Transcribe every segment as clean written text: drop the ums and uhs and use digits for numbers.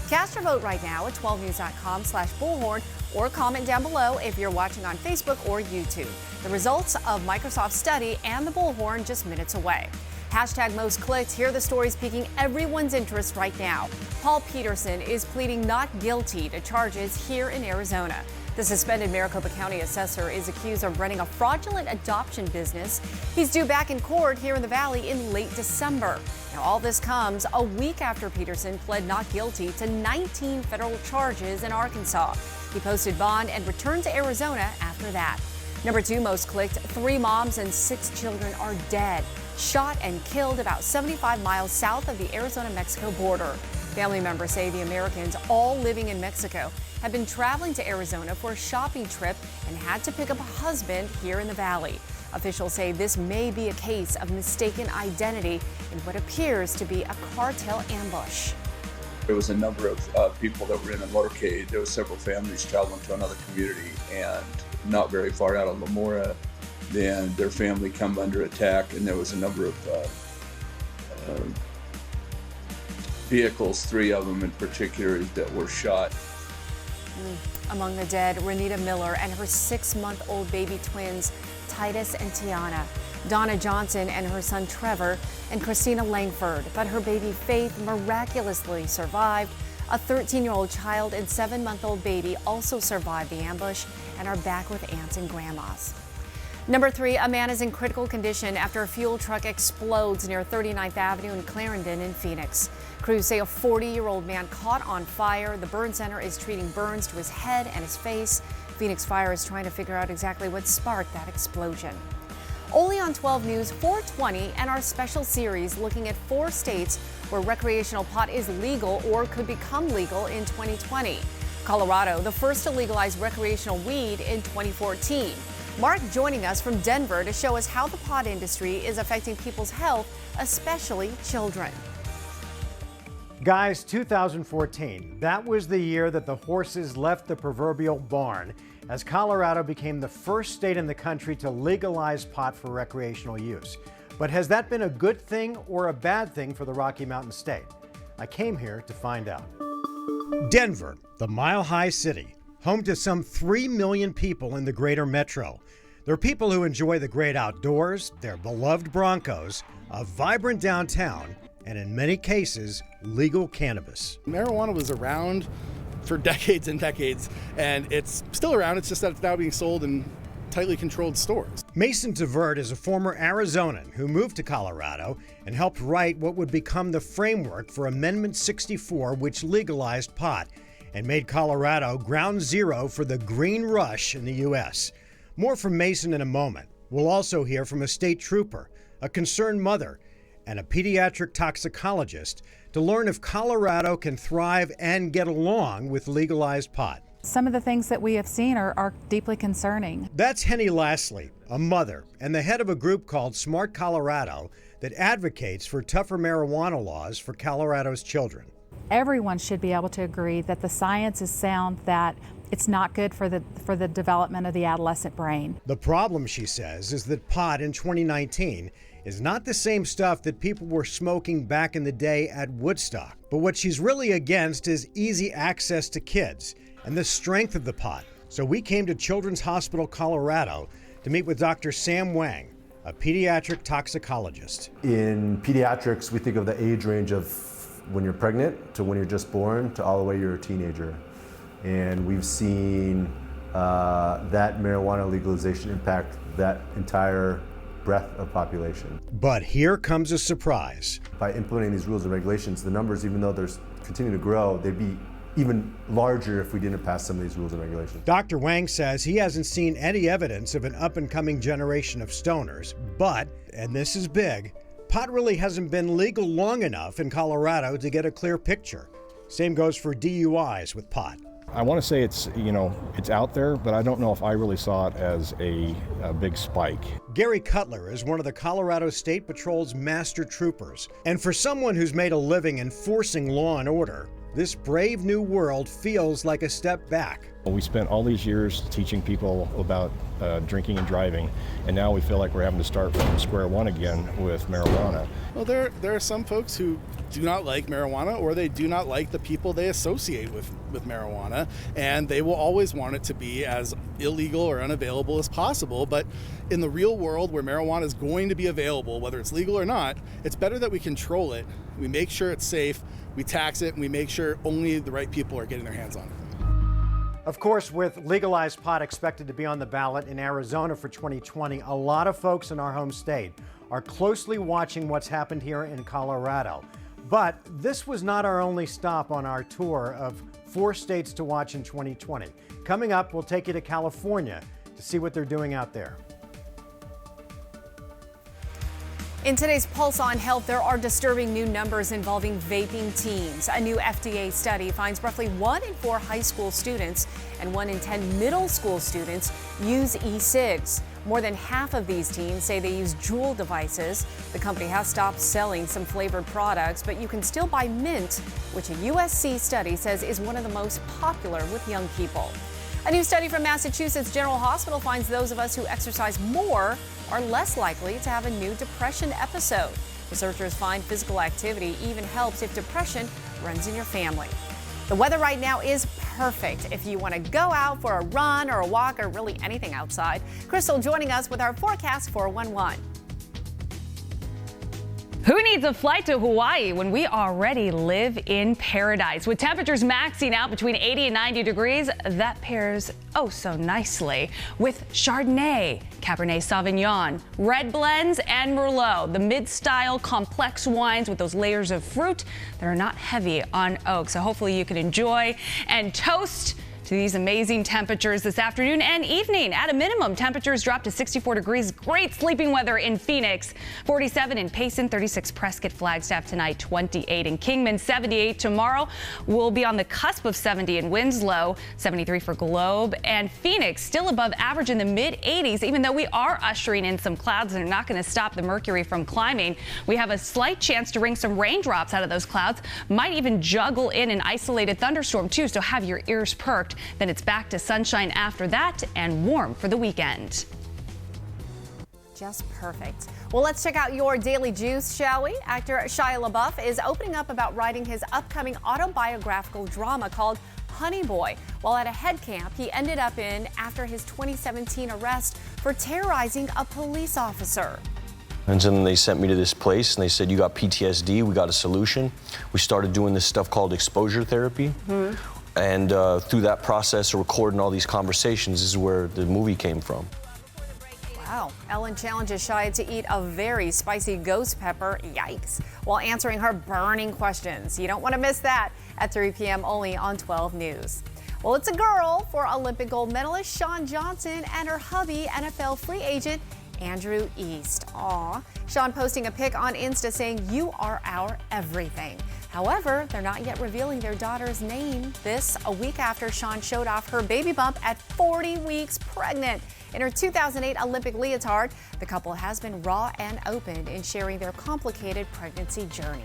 Cast your vote right now at 12news.com/bullhorn or comment down below if you're watching on Facebook or YouTube. The results of Microsoft's study and the bullhorn just minutes away. Hashtag most clicked. Here are the stories piquing everyone's interest right now. Paul Peterson is pleading not guilty to charges here in Arizona. The suspended Maricopa County assessor is accused of running a fraudulent adoption business. He's due back in court here in the Valley in late December. Now, all this comes a week after Peterson pled not guilty to 19 federal charges in Arkansas. He posted bond and returned to Arizona after that. Number 2 most clicked, 3 moms and 6 children are dead, shot and killed about 75 miles south of the Arizona-Mexico border. Family members say the Americans, all living in Mexico, have been traveling to Arizona for a shopping trip and had to pick up a husband here in the Valley. Officials say this may be a case of mistaken identity in what appears to be a cartel ambush. There was a number of people that were in a motorcade. There were several families traveling to another community, and not very far out of Lamora, then their family come under attack, and there was a number of vehicles, 3 of them in particular, that were shot. Among the dead, Renita Miller and her 6-month-old baby twins, Titus and Tiana, Donna Johnson and her son Trevor, and Christina Langford. But her baby Faith miraculously survived. A 13-year-old child and 7-month-old baby also survived the ambush and are back with aunts and grandmas. Number 3, a man is in critical condition after a fuel truck explodes near 39th Avenue in Clarendon in Phoenix. Crews say a 40-year-old man caught on fire. The burn center is treating burns to his head and his face. Phoenix Fire is trying to figure out exactly what sparked that explosion. Only on 12 News 420 and our special series looking at 4 states where recreational pot is legal or could become legal in 2020. Colorado, the first to legalize recreational weed in 2014. Mark joining us from Denver to show us how the pot industry is affecting people's health, especially children. Guys, 2014, that was the year that the horses left the proverbial barn as Colorado became the first state in the country to legalize pot for recreational use. But has that been a good thing or a bad thing for the Rocky Mountain State? I came here to find out. Denver, the mile-high city, home to some 3 million people in the greater metro. They're people who enjoy the great outdoors, their beloved Broncos, a vibrant downtown, and in many cases, legal cannabis. Marijuana was around for decades and decades, and it's still around. It's just that it's now being sold in tightly controlled stores. Mason Tvert is a former Arizonan who moved to Colorado and helped write what would become the framework for Amendment 64, which legalized pot and made Colorado ground zero for the green rush in the U.S. More from Mason in a moment. We'll also hear from a state trooper, a concerned mother, and a pediatric toxicologist to learn if Colorado can thrive and get along with legalized pot. Some of the things that we have seen are deeply concerning. That's Henny Lassley, a mother and the head of a group called Smart Colorado that advocates for tougher marijuana laws for Colorado's children. Everyone should be able to agree that the science is sound, that it's not good for the development of the adolescent brain. The problem, she says, is that pot in 2019 is not the same stuff that people were smoking back in the day at Woodstock. But what she's really against is easy access to kids and the strength of the pot. So we came to Children's Hospital Colorado to meet with Dr. Sam Wang, a pediatric toxicologist. In pediatrics, we think of the age range of when you're pregnant to when you're just born to all the way you're a teenager. And we've seen that marijuana legalization impact that entire breadth of population. But here comes a surprise. By implementing these rules and regulations, the numbers, even though they're continuing to grow, they'd be even larger if we didn't pass some of these rules and regulations. Dr. Wang says he hasn't seen any evidence of an up-and-coming generation of stoners, but, and this is big, pot really hasn't been legal long enough in Colorado to get a clear picture. Same goes for DUIs with pot. I want to say it's out there, but I don't know if I really saw it as a big spike. Gary Cutler is one of the Colorado State Patrol's master troopers. And for someone who's made a living enforcing law and order, this brave new world feels like a step back. We spent all these years teaching people about drinking and driving, and now we feel like we're having to start from square one again with marijuana. Well, there are some folks who do not like marijuana, or they do not like the people they associate with marijuana, and they will always want it to be as illegal or unavailable as possible. But in the real world, where marijuana is going to be available, whether it's legal or not, it's better that we control it, we make sure it's safe, we tax it, and we make sure only the right people are getting their hands on it. Of course, with legalized pot expected to be on the ballot in Arizona for 2020, a lot of folks in our home state are closely watching what's happened here in Colorado. But this was not our only stop on our tour of 4 states to watch in 2020. Coming up, we'll take you to California to see what they're doing out there. In today's Pulse on Health, there are disturbing new numbers involving vaping teens. A new FDA study finds roughly 1 in 4 high school students and 1 in 10 middle school students use e-cigs. More than half of these teens say they use Juul devices. The company has stopped selling some flavored products, but you can still buy Mint, which a USC study says is one of the most popular with young people. A new study from Massachusetts General Hospital finds those of us who exercise more are less likely to have a new depression episode. Researchers find physical activity even helps if depression runs in your family. The weather right now is perfect if you want to go out for a run or a walk or really anything outside. Crystal joining us with our forecast 411. Who needs a flight to Hawaii when we already live in paradise? With temperatures maxing out between 80 and 90 degrees, that pairs oh so nicely with Chardonnay, Cabernet Sauvignon, red blends, and Merlot, the mid-style complex wines with those layers of fruit that are not heavy on oak. So hopefully you can enjoy and toast to these amazing temperatures this afternoon and evening. At a minimum, temperatures drop to 64 degrees. Great sleeping weather in Phoenix. 47 in Payson, 36 Prescott, Flagstaff tonight, 28 in Kingman, 78 tomorrow. We'll be on the cusp of 70 in Winslow, 73 for Globe, and Phoenix still above average in the mid 80s, even though we are ushering in some clouds that are not going to stop the mercury from climbing. We have a slight chance to wring some raindrops out of those clouds. Might even juggle in an isolated thunderstorm too, so have your ears perked. Then it's back to sunshine after that and warm for the weekend. Just perfect. Well, let's check out your daily juice, shall we? Actor Shia LaBeouf is opening up about writing his upcoming autobiographical drama called Honey Boy. While at a head camp he ended up in after his 2017 arrest for terrorizing a police officer. And then they sent me to this place and they said, you got PTSD, we got a solution. We started doing this stuff called exposure therapy. And through that process of recording all these conversations is where the movie came from. Wow. Ellen challenges Shia to eat a very spicy ghost pepper, yikes, while answering her burning questions. You don't want to miss that at 3 p.m. only on 12 News. Well, it's a girl for Olympic gold medalist Shawn Johnson and her hubby, NFL free agent Andrew East. Aw. Shawn posting a pic on Insta saying, "You are our everything." However, they're not yet revealing their daughter's name. This a week after Shawn showed off her baby bump at 40 weeks pregnant. In her 2008 Olympic leotard, the couple has been raw and open in sharing their complicated pregnancy journey.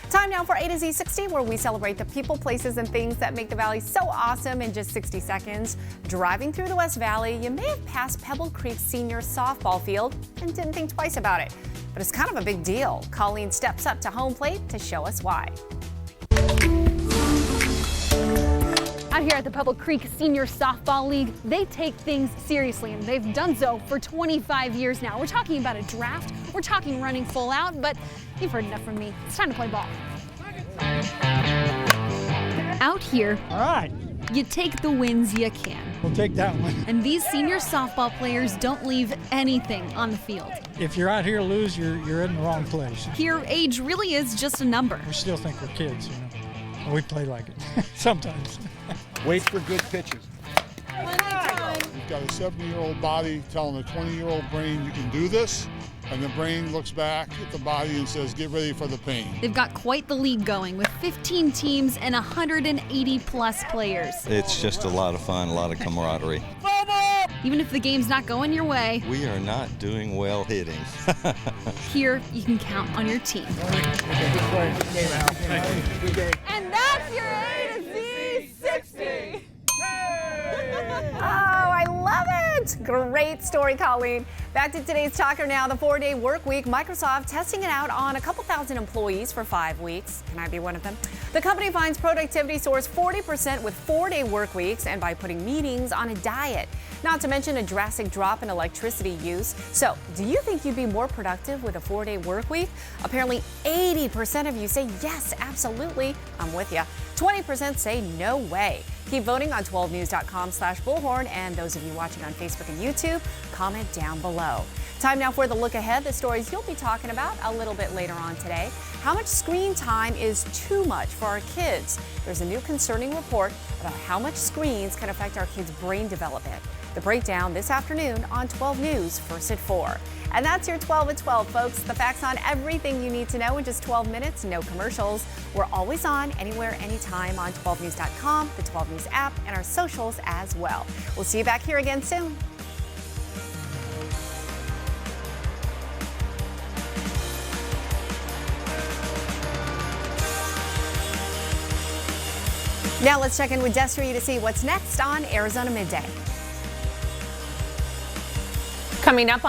Time now for A to Z 60, where we celebrate the people, places, and things that make the Valley so awesome in just 60 seconds. Driving through the West Valley, you may have passed Pebble Creek Senior softball field and didn't think twice about it. But it's kind of a big deal. Colleen steps up to home plate to show us why. Out here at the Pebble Creek Senior Softball League, they take things seriously, and they've done so for 25 years now. We're talking about a draft, we're talking running full out, but you've heard enough from me. It's time to play ball. Out here, all right, you take the wins you can. We'll take that one. And these senior softball players don't leave anything on the field. If you're out here to lose, you're in the wrong place. Here, age really is just a number. We still think we're kids, you know. We play like it sometimes. Wait for good pitches. You've got a 70-year-old body telling a 20-year-old brain you can do this, and the brain looks back at the body and says, get ready for the pain. They've got quite the league going with 15 teams and 180-plus players. It's just a lot of fun, a lot of camaraderie. Even if the game's not going your way, we are not doing well hitting. Here, you can count on your team. And that's with your A to Z 60. Oh, I love it. Great story, Colleen. Back to today's talker now, the 4-day work week. Microsoft testing it out on a couple thousand employees for 5 weeks. Can I be one of them? The company finds productivity soars 40% with 4-day work weeks and by putting meetings on a diet. Not to mention a drastic drop in electricity use. So, do you think you'd be more productive with a 4-day work week? Apparently 80% of you say yes, absolutely. I'm with you. 20% say no way. Keep voting on 12news.com/bullhorn, and those of you watching on Facebook and YouTube, comment down below. Time now for the look ahead, the stories you'll be talking about a little bit later on today. How much screen time is too much for our kids? There's a new concerning report about how much screens can affect our kids' brain development. The breakdown this afternoon on 12 News, first at 4. And that's your 12 at 12, folks. The facts on everything you need to know in just 12 minutes, no commercials. We're always on, anywhere, anytime on 12news.com, the 12 News app, and our socials as well. We'll see you back here again soon. Now let's check in with Destry to see what's next on Arizona Midday. Coming up